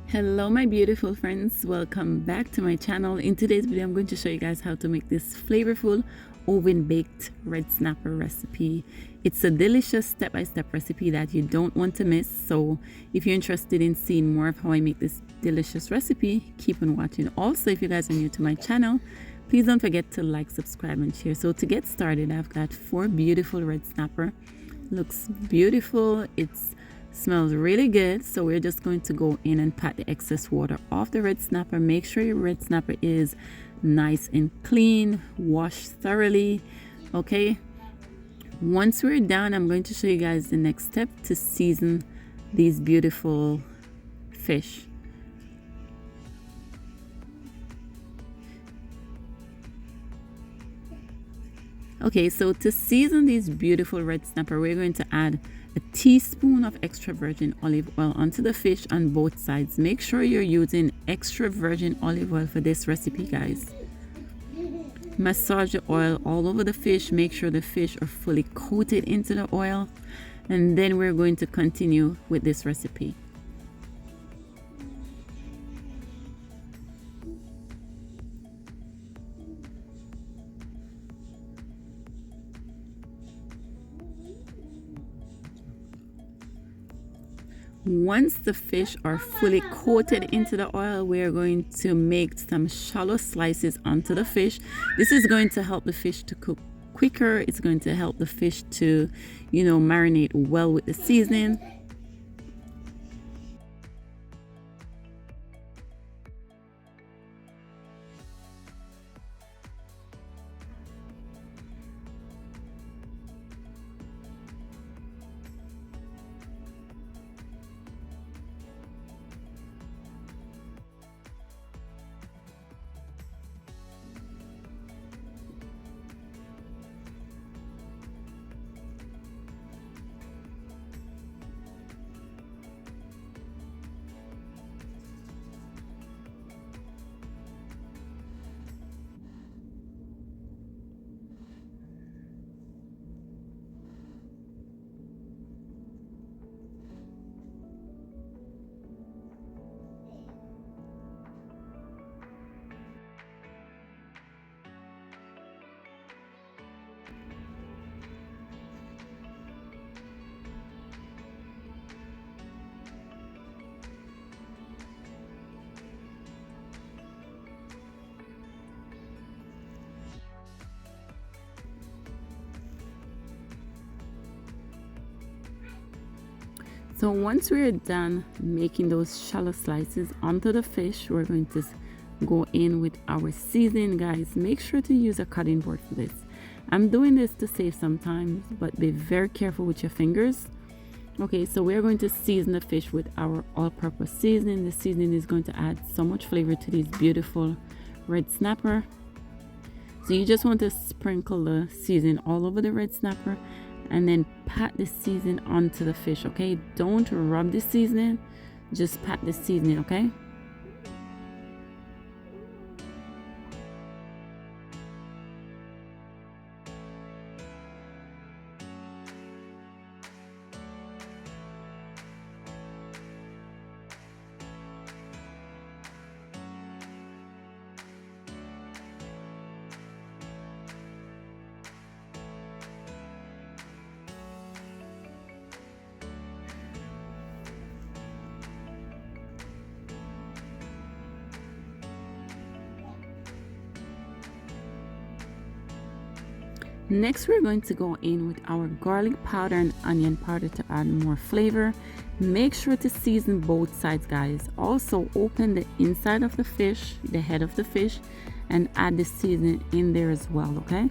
Hello my beautiful friends, welcome back to my channel. In today's video I'm going to show you guys how to make this flavorful oven baked red snapper recipe. It's a delicious step-by-step recipe that you don't want to miss, so if you're interested in seeing more of how I make this delicious recipe, keep on watching. Also, if you guys are new to my channel, please don't forget to like, subscribe and share. So to get started, I've got 4 beautiful red snapper. Looks beautiful, it's smells really good. So we're just going to go in and pat the excess water off the red snapper. Make sure your red snapper is nice and clean, washed thoroughly. Okay, once we're done, I'm going to show you guys the next step to season these beautiful fish. Okay, so to season these beautiful red snapper, we're going to add a teaspoon of extra virgin olive oil onto the fish on both sides. Make sure you're using extra virgin olive oil for this recipe, guys. Massage the oil all over the fish. Make sure the fish are fully coated into the oil. And then we're going to continue with this recipe. Once the fish are fully coated into the oil, we're going to make some shallow slices onto the fish. This is going to help the fish to cook quicker. It's going to help the fish to, marinate well with the seasoning. So once we're done making those shallow slices onto the fish, we're going to go in with our seasoning, guys. Make sure to use a cutting board for this. I'm doing this to save some time, but be very careful with your fingers. Okay, so we're going to season the fish with our all-purpose seasoning. The seasoning is going to add so much flavor to these beautiful red snapper. So you just want to sprinkle the seasoning all over the red snapper and then pat the seasoning onto the fish. Okay, don't rub the seasoning, just pat the seasoning. Okay. Next, we're going to go in with our garlic powder and onion powder to add more flavor. Make sure to season both sides, guys. Also, open the inside of the fish, the head of the fish, and add the seasoning in there as well, okay?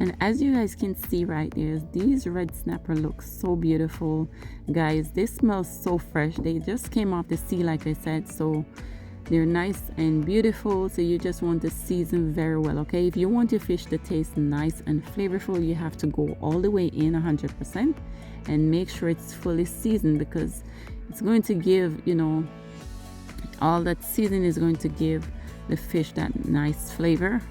And as you guys can see right there, these red snapper look so beautiful, guys. They smell so fresh. They just came off the sea, like I said, so They're nice and beautiful, so you just want to season very well, okay? If you want your fish to taste nice and flavorful, you have to go all the way in 100% and make sure it's fully seasoned, because it's going to give, you know, all that seasoning is going to give the fish that nice flavor.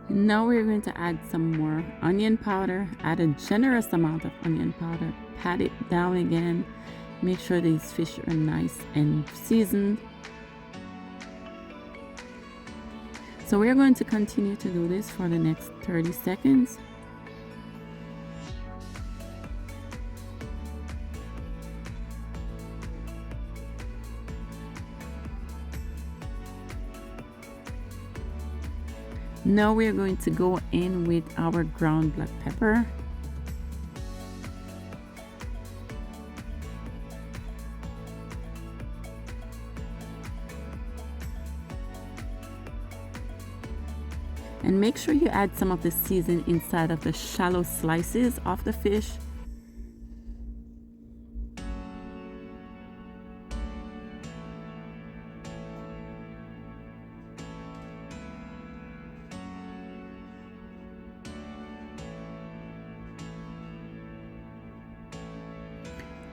Now we're going to add some more onion powder. Add a generous amount of onion powder. Pat it down again. Make sure these fish are nice and seasoned. So we're going to continue to do this for the next 30 seconds. Now we're going to go in with our ground black pepper. And make sure you add some of the seasoning inside of the shallow slices of the fish.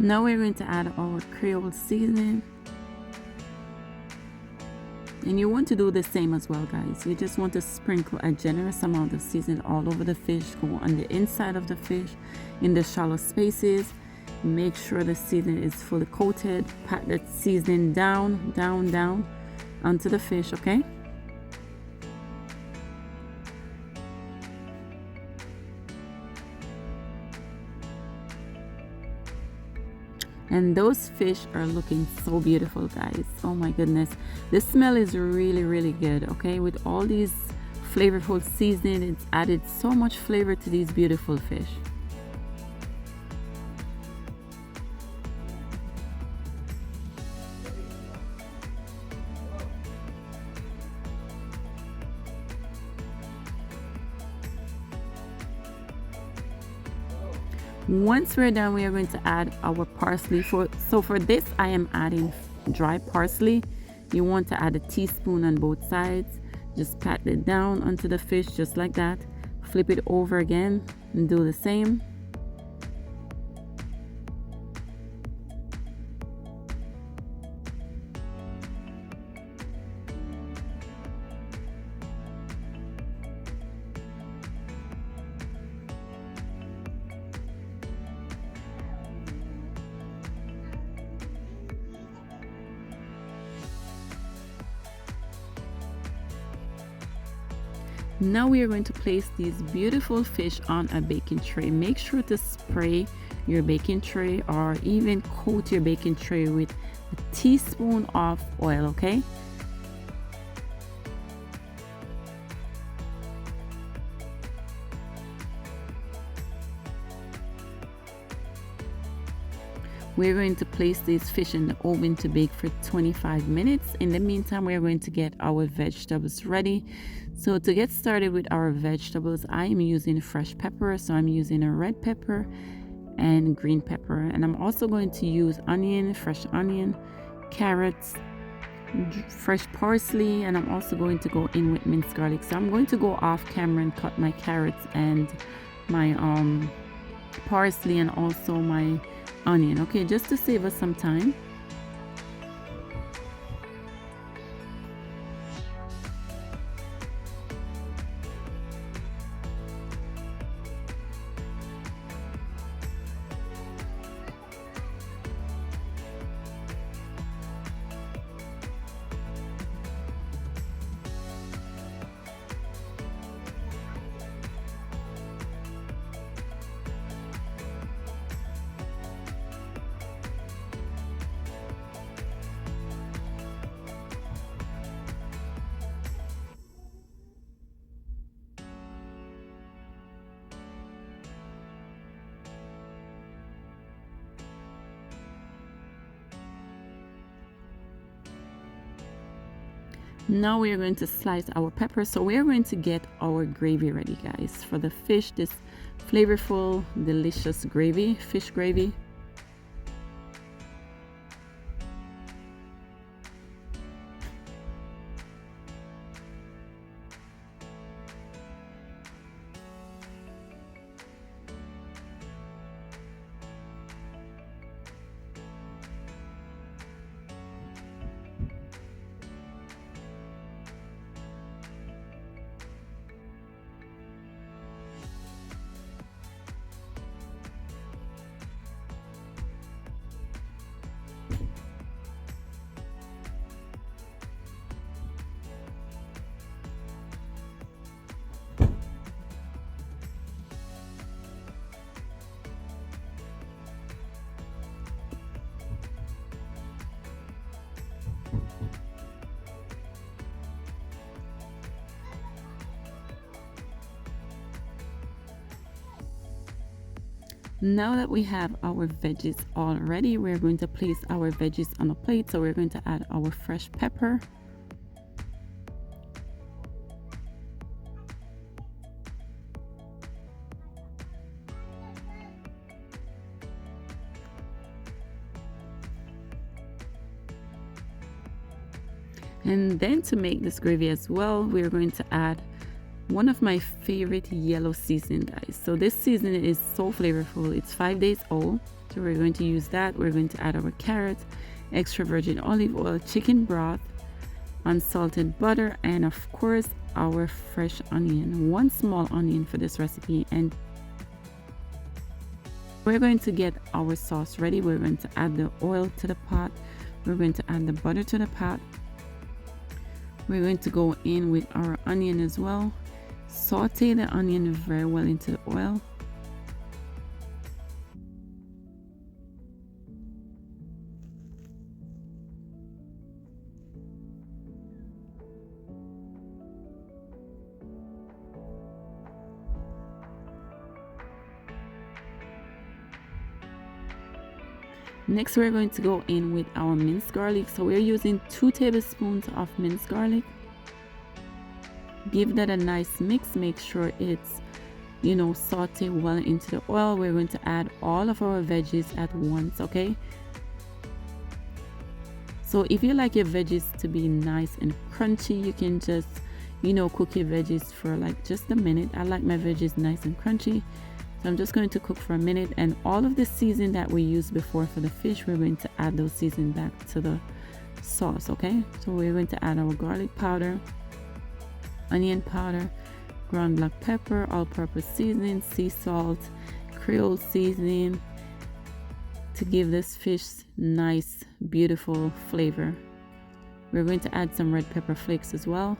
Now we're going to add our Creole seasoning. And you want to do the same as well, guys. You just want to sprinkle a generous amount of seasoning all over the fish. Go on the inside of the fish, in the shallow spaces. Make sure the seasoning is fully coated. Pat that seasoning down, down, down onto the fish, okay? And those fish are looking so beautiful, guys. Oh my goodness. The smell is really, really good, okay? With all these flavorful seasoning, it's added so much flavor to these beautiful fish. Once we're done, we are going to add our parsley. So for this, I am adding dry parsley. You want to add a teaspoon on both sides. Just pat it down onto the fish just like that. Flip it over again and do the same. Now we are going to place these beautiful fish on a baking tray. Make sure to spray your baking tray or even coat your baking tray with a teaspoon of oil, okay? We're going to place these fish in the oven to bake for 25 minutes. In the meantime, we're going to get our vegetables ready. So to get started with our vegetables, I am using fresh pepper. So I'm using a red pepper and green pepper. And I'm also going to use onion, fresh onion, carrots, fresh parsley, and I'm also going to go in with minced garlic. So I'm going to go off camera and cut my carrots and my parsley and also my onion, okay, just to save us some time. Now we are going to slice our pepper. So we are going to get our gravy ready, guys, for the fish. This flavorful, delicious gravy, fish gravy. Now that we have our veggies all ready, we're going to place our veggies on a plate. So we're going to add our fresh pepper. And then to make this gravy as well, we're going to add one of my favorite yellow seasoning, guys. So this seasoning is so flavorful. It's 5 days old. So we're going to use that. We're going to add our carrots, extra virgin olive oil, chicken broth, unsalted butter, and of course our fresh onion. One small onion for this recipe. And we're going to get our sauce ready. We're going to add the oil to the pot. We're going to add the butter to the pot. We're going to go in with our onion as well. Saute the onion very well into the oil. Next, we're going to go in with our minced garlic. So we're using 2 tablespoons of minced garlic. Give that a nice mix. Make sure it's, saute well into the oil. We're going to add all of our veggies at once, okay? So if you like your veggies to be nice and crunchy, you can just, cook your veggies for like just a minute. I like my veggies nice and crunchy. So I'm just going to cook for a minute, and all of the seasoning that we used before for the fish, we're going to add those seasoning back to the sauce, okay? So we're going to add our garlic powder, onion powder, ground black pepper, all-purpose seasoning, sea salt, Creole seasoning to give this fish nice, beautiful flavor. We're going to add some red pepper flakes as well.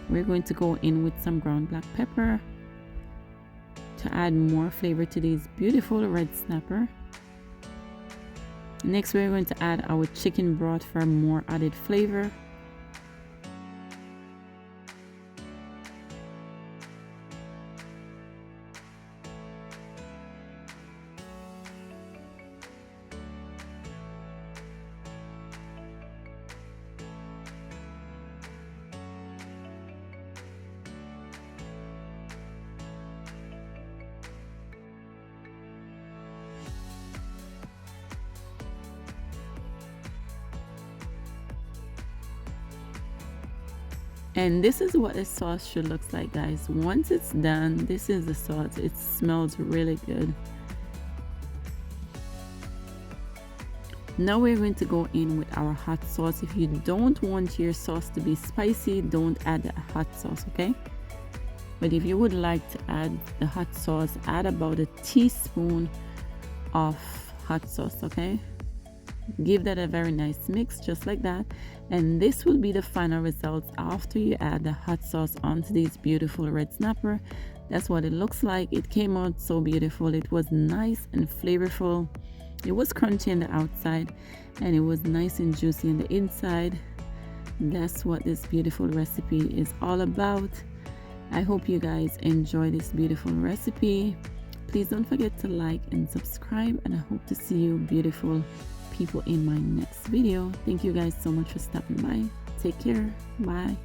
We're going to go in with some ground black pepper to add more flavor to these beautiful red snapper. Next, we're going to add our chicken broth for more added flavor. And this is what the sauce should look like, guys. Once it's done, this is the sauce. It smells really good. Now we're going to go in with our hot sauce. If you don't want your sauce to be spicy, don't add the hot sauce, okay? But if you would like to add the hot sauce, add about a teaspoon of hot sauce, okay? Give that a very nice mix, just like that. And this will be the final results after you add the hot sauce onto these beautiful red snapper. That's what it looks like. It came out so beautiful. It was nice and flavorful. It was crunchy on the outside and it was nice and juicy on the inside. That's what this beautiful recipe is all about. I hope you guys enjoy this beautiful recipe. please don't forget to like and subscribe, and I hope to see you beautiful people in my next video. Thank you guys so much for stopping by. Take care. Bye.